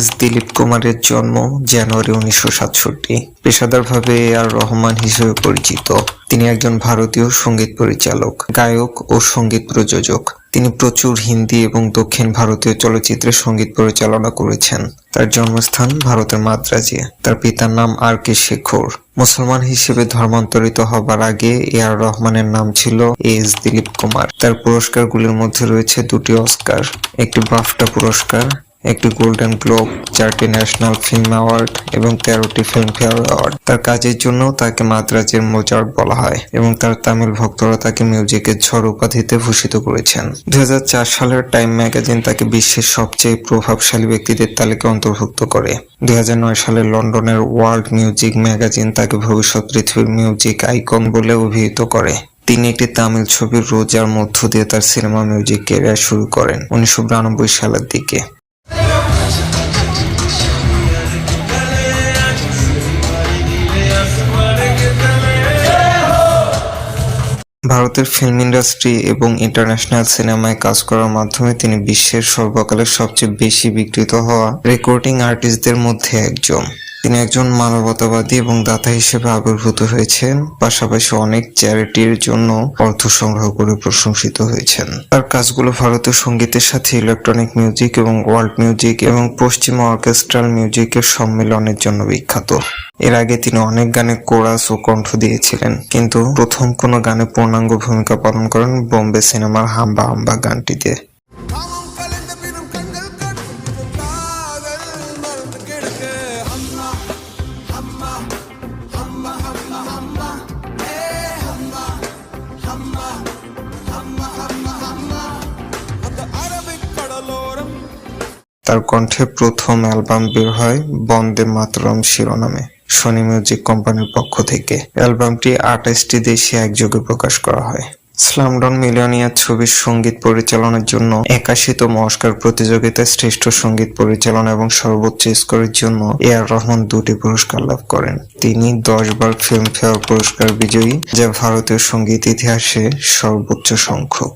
S Dilip কুমারের জন্ম জানুয়ারি 1967। পেশাদারভাবে আর রহমান হিসেবে পরিচিত। তিনি একজন ভারতীয় সঙ্গীত পরিচালক, গায়ক ও সঙ্গীত প্রযোজক। তিনি প্রচুর হিন্দি এবং দক্ষিণ ভারতীয় চলচ্চিত্রে সঙ্গীত পরিচালনা করেছেন। তার জন্মস্থান ভারতের মাদ্রাজে। তার পিতার নাম আর.কে শেখর। মুসলমান হিসেবে ধর্মান্তরিত হবার আগে এ.আর রহমানের নাম ছিল এস দিলীপ কুমার। তার পুরস্কারগুলির মধ্যে রয়েছে 2টি অস্কার, একটি বাফটা পুরস্কার, একটি গোল্ডেন গ্লোব, 4টি ন্যাশনাল ফিল্ম অ্যাওয়ার্ড এবং 13টি ফিল্মফেয়ার অ্যাওয়ার্ড। তার কাজের জন্য তাকে মাদ্রাজের মোজার্ট বলা হয় এবং তার তামিল ভক্তরা তাকে মিউজিকের ঝড় উপাধিতে ভূষিত করেছেন। 2004 সালের টাইম ম্যাগাজিন তাকে বিশ্বের সবচেয়ে প্রভাবশালী ব্যক্তিদের তালিকায় অন্তর্ভুক্ত করে। 2009 সালে লন্ডনের ওয়ার্ল্ড মিউজিক ম্যাগাজিন তাকে ভবিষ্যৎ পৃথিবীর মিউজিক আইকন বলে অভিহিত করে। তিনি একটি তামিল ছবির রোজার মধ্য দিয়ে তার সিনেমা মিউজিক ক্যারিয়ার শুরু করেন 1992 সালের দিকে। ভারতের ফিল্ম ইন্ডাস্ট্রি এবং ইন্টারন্যাশনাল সিনেমায় কাজ করার মাধ্যমে তিনি বিশ্বের সর্বকালের সবচেয়ে বেশি বিক্রিত হওয়া রেকর্ডিং আর্টিস্টদের মধ্যে একজন। তিনি একজন মানবতাবাদী এবং দাতা হিসেবে আবির্ভূত হয়েছেন, পাশাপাশি অনেক চ্যারিটির জন্য অর্থ সংগ্রহ করে প্রশংসিত হয়েছেন। তার কাজগুলো ভারতীয় সঙ্গীতের সাথে ইলেকট্রনিক মিউজিক এবং ওয়ার্ল্ড মিউজিক এবং পশ্চিমা অর্কেস্ট্রাল মিউজিকের সম্মিলনের জন্য বিখ্যাত। এর আগে তিনি অনেক গানে কোরাস ও কণ্ঠ দিয়েছিলেন, কিন্তু প্রথম কোনো গানে পূর্ণাঙ্গ ভূমিকা পালন করেন বোম্বে সিনেমার হাম্বা হাম্বা গানটিতে। তার কণ্ঠে প্রথম অ্যালবাম বের হয় বন্দে মাতরম শিরোনামে সনি মিউজিক কোম্পানির পক্ষ থেকে। অ্যালবামটি 28টি দেশে একযোগে প্রকাশ করা হয়। স্লামডগ মিলিয়নিয়ার ছবির সঙ্গীত পরিচালনার জন্য 81তম অস্কার প্রতিযোগিতায় শ্রেষ্ঠ সঙ্গীত পরিচালনা এবং সর্বোচ্চ স্কোরের জন্য এ.আর রহমান 2টি পুরস্কার লাভ করেন। তিনি 10 বার ফিল্মফেয়ার পুরস্কার বিজয়ী, যা ভারতীয় সঙ্গীত ইতিহাসে সর্বোচ্চ সংখ্যক।